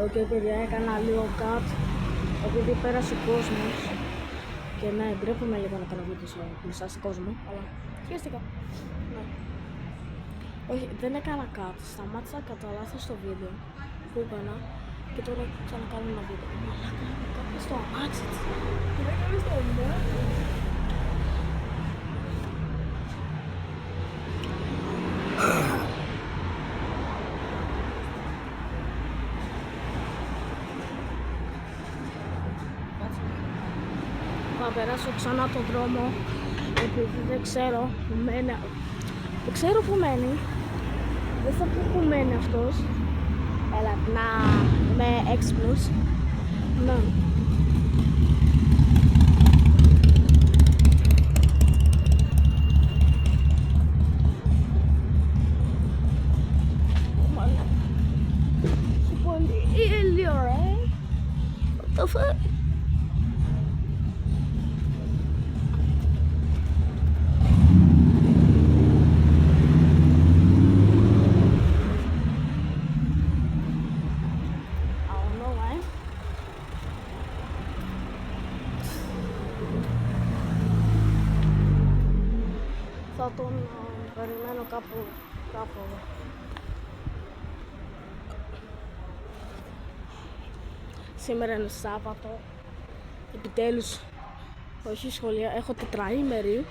Ok, παιδιά, έκανα λίγο cut επειδή πέρασε ο κόσμος και ναι, ντρέπομαι λίγο να κάνω βίντεο μπροστά στον κόσμο, αλλά χαίστηκα. Ναι. Όχι, δεν έκανα cut, σταμάτησα κατά λάθος το βίντεο που έκανα και τώρα ξανακάνω ένα βίντεο. Μαλάκα, κάποιος στο αμάξι της. Τι δεν κάνεις το αμάξι. Θα περάσω ξανά τον δρόμο επειδή δεν ξέρω που μένει. Δεν ξέρω που μένει. Δεν θα πω που μένει αυτός. Έλα, να είμαι έξυπνος. Ναι. Πολύ ήλιο, ρε. What the fuck? Θα τον περιμένω κάπου εδώ. Σήμερα είναι Σάββατο. Επιτέλους, όχι σχολεία, έχω τετραήμερη.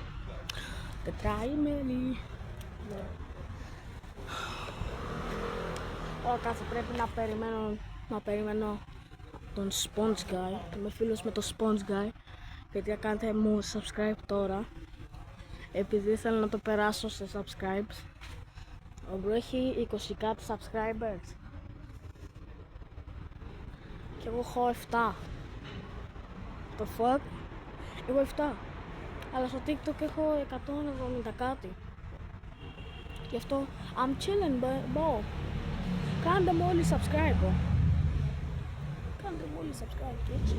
Ναι. Κάτσε, πρέπει να περιμένω τον Sponge Guy. Είμαι φίλος με τον Sponge Guy. Γιατί κάντε μου subscribe τώρα. Επειδή θέλω να το περάσω σε subscribes. Ο Μπρο έχει 20 κάτι subscribers. Και εγώ έχω 7. Το fuck? Εγώ 7. Αλλά στο TikTok έχω 170 κάτι. Γι' αυτό I'm chilling, bro. Κάντε μου όλοι subscribe. Κάντε μου όλοι subscribe και έτσι.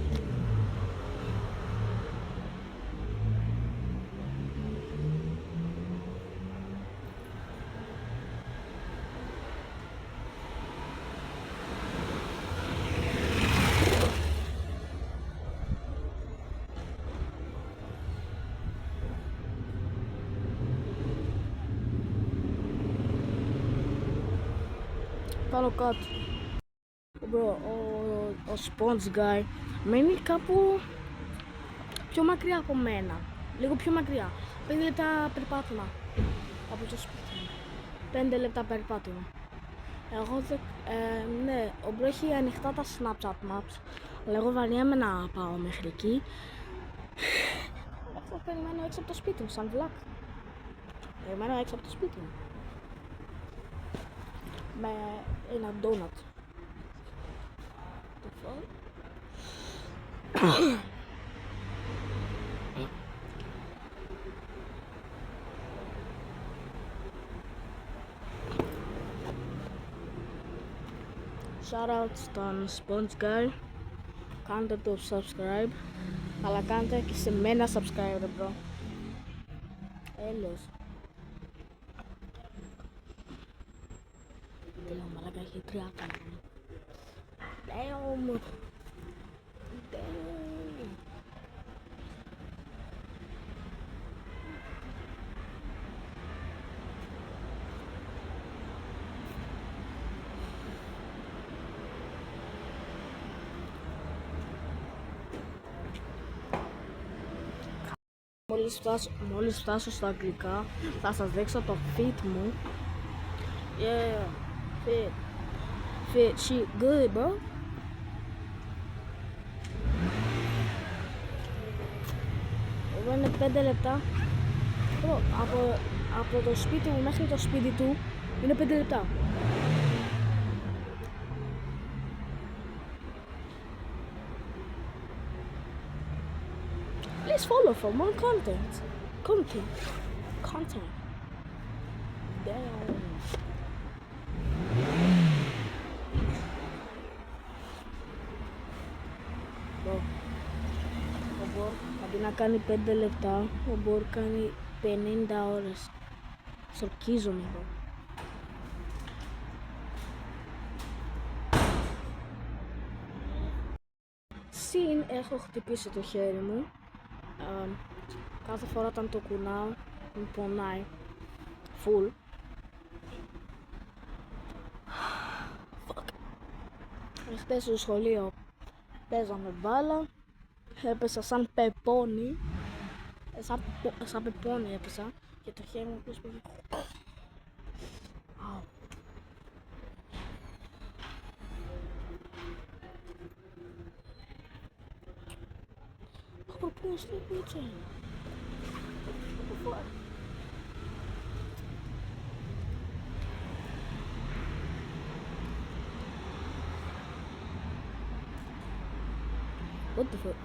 Κάνω κάτω. Bro, ο Sponge Guy μένει κάπου πιο μακριά από μένα. Λίγο πιο μακριά. 5 λεπτά περπάτημα από το σπίτι μου. 5 λεπτά περπάτημα. Εγώ ναι, ο Μπρο έχει ανοιχτά τα Snapchat Maps. Αλλά εγώ βαριέμαι να πάω μέχρι εκεί. Αυτό περιμένω έξω από το σπίτι μου, σαν βλάκ. Περιμένω έξω από το σπίτι μου. Με ένα ντόνατ. Shout out στον Sponge Guy. Κάντε το subscribe. Αλλά κάντε και σε μένα subscribe, bro. Έλεος. Τέλειο, μαλάκα, έχει 3 άτομα. Damn. Μόλις φτάσω στα αγγλικά θα σας δείξω το fit μου. Yeah, fit shit good, bro. Εδώ είναι 5 λεπτά. Bro, από το σπίτι μου μέχρι το σπίτι του είναι 5 λεπτά. Please follow for more content. Damn. Ο Μπορ, αντί να κάνει 5 λεπτά, ο Μπορ κάνει 50 ώρες. Σορκίζομαι εδώ. Συν έχω χτυπήσει το χέρι μου. Κάθε φορά όταν το κουνάω μου πονάει. Full. Χθες στο σχολείο παίζαμε μπάλα. Έπεσα σαν πεπόνι. Σαν πεπόνι έπεσα. Και το χέρι μου πίσω πήγε. Πού στο πίτσα. What the fuck?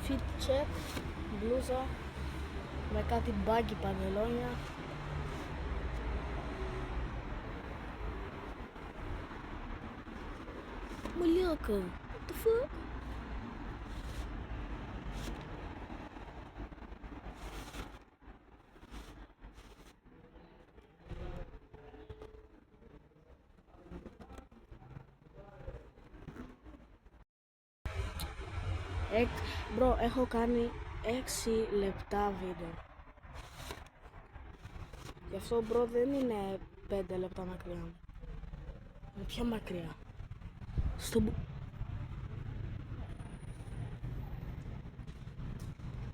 Fit check, μπλούζα με κάτι μπάγκι παντελόνια. Μαλάκα, what the fuck? Μπρο, έχω κάνει 6 λεπτά βίντεο. Γι' αυτό μπρο δεν είναι 5 λεπτά μακριά. Είναι πιο μακριά.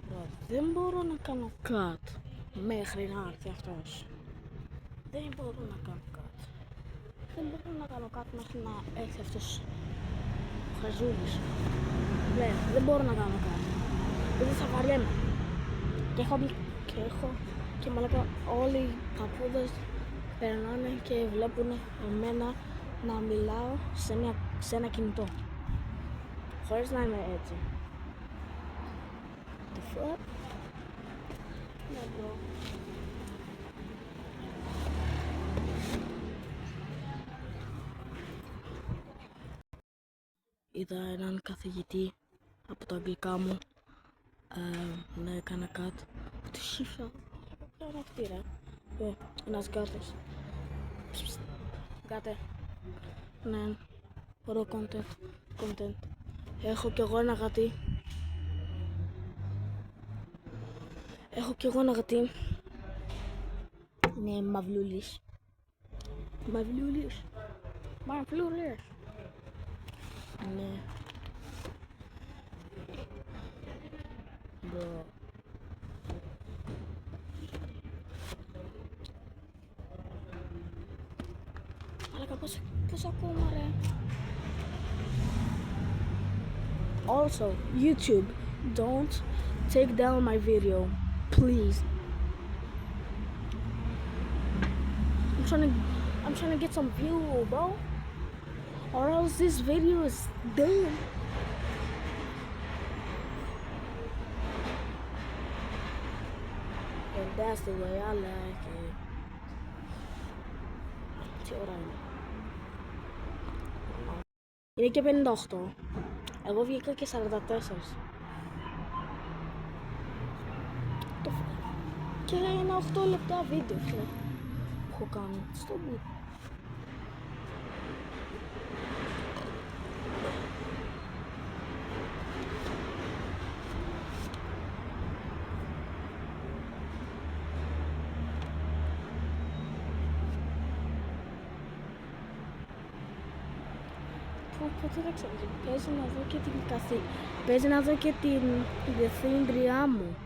Μπρο, δεν μπορώ να κάνω cut μέχρι να έρθει αυτός. Δεν μπορώ να κάνω cut. Δεν μπορώ να κάνω cut μέχρι να έρθει αυτός ο χαζούλης. Ναι, δεν μπορώ να κάνω κάτι. Δεν θα βαριέμαι. Και έχω και μαλάκα όλοι οι παππούδες περνάνε και βλέπουν εμένα να μιλάω σε ένα κινητό. Χωρίς να είμαι έτσι. Το fuck? Ναι, bro. Είδα έναν καθηγητή από τα αγγλικά μου να έκανα κάτι. Τι σύφα, είναι αυτή ρε. Ένας γκάτος. Γκάτε. Ναι, ωραίο content. Έχω κι εγώ ένα γατί. Είναι μαυλούλης. Ναι. Bro. Αλλά πώς ακόμα ρε. Also, YouTube, don't take down my video, please. I'm trying to get some view, bro. Or else this video is dead. And that's the way I like it. Τι ώρα είναι. Είναι και 58. Εγώ βγήκα και 44. Και ένα 8 λεπτά βίντεο που έχω κάνει. Στο μπου. Ποτέ δεν ξέρω, παίζει να δω και την διευθύντριά μου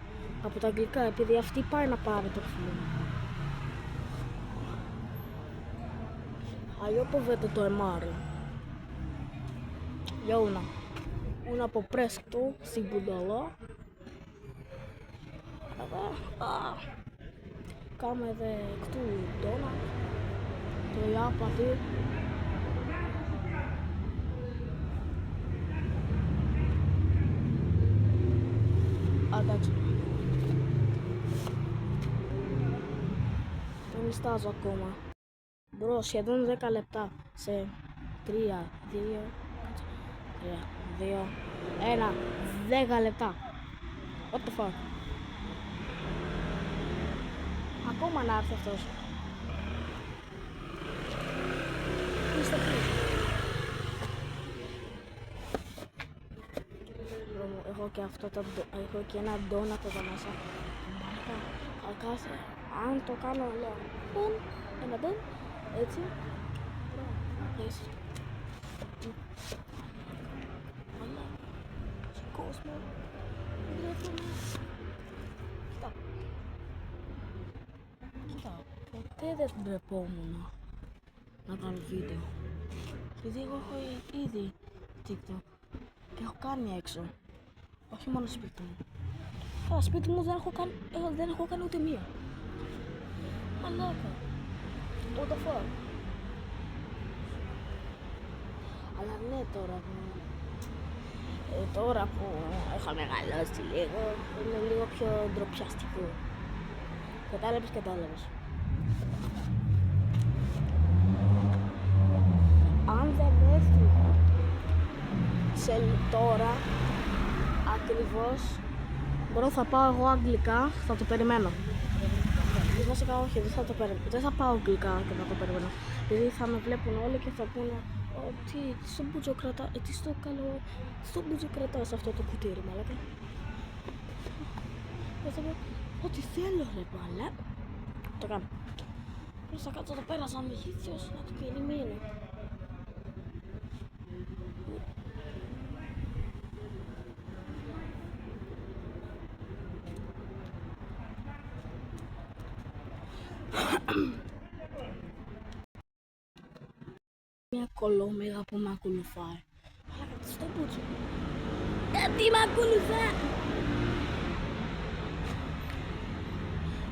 από τα αγγλικά, επειδή αυτή πάει να πάρει το φίλο μου. Io povedo to je mare. Una po presto si budala. Kame dhe këtu dona. To jap aty. Εντάξει. Δεν μιστάζω ακόμα. Μπρο, σχεδόν 10 λεπτά. Σε 3, 2, 1, 10 λεπτά. What the fuck. ακόμα να έρθει αυτός. Είστε πίσω. Έχω και αυτό, έχω και ένα ντόνατ εδώ μέσα. Μαλάκα, κάθε, αν το κάνω, λέω, ντον, ένα ντον, έτσι. Έτσι. Μαλάκα, σε κόσμο, βρέθουμε. Κοίτα, ποτέ δεν τρεπόμουν να κάνω βίντεο. Γιατί εγώ έχω ήδη TikTok και έχω κάνει έξω. Όχι μόνο σπίτι μου. Καλά, σπίτι μου δεν έχω κάνει ούτε μία. Μαλάκα. What the fuck. Αλλά ναι, τώρα που έχω μεγαλώσει λίγο, είναι λίγο πιο ντροπιαστικό. Κατάλαβες. Αν δεν έρθει τώρα, ακριβώς, μπορώ θα πάω εγώ αγγλικά, θα το περιμένω. Βασικά όχι, δεν θα πάω αγγλικά και θα το περιμένω. Γιατί θα με βλέπουν όλοι και θα πούνε τι στο μπούτσο κρατά, στο μπούτσο κρατάς αυτό το κουτίρι, μαλάκα. Θα πω, ό,τι θέλω ρε μαλά. Το κάνω. Πώς θα κάτσω εδώ πέρα σαν μυχήθιος να το περιμένω. Μια κολόμυγα που με ακολουθάει. Αλλά κάτι στο μπούτσο. Γιατί με ακολουθά!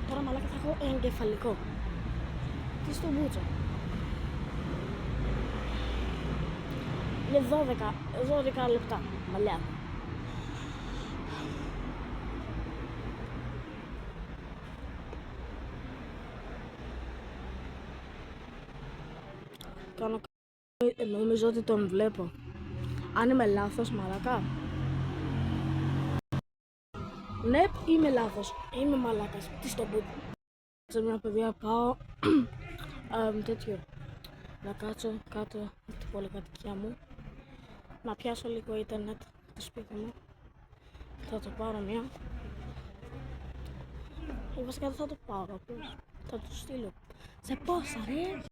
Τώρα μαλάκα θα έχω εγκεφαλικό. Τι στο μπούτσο. Είναι 12 λεπτά. Μαλάκα. Κάνω νομίζω ότι τον βλέπω. Αν είμαι λάθος, μαλάκα. Ναι, είμαι λάθος. Είμαι μαλάκας. Τι στο μπούτσο. Σε μια παιδιά πάω τέτοιο. Να κάτσω κάτω από την πολυκατοικία μου. Να πιάσω λίγο ίντερνετ στο σπίτι μου. Θα το πάρω μία. Βασικά δεν θα το πάρω. Θα το στείλω. Σε πόσα ρε.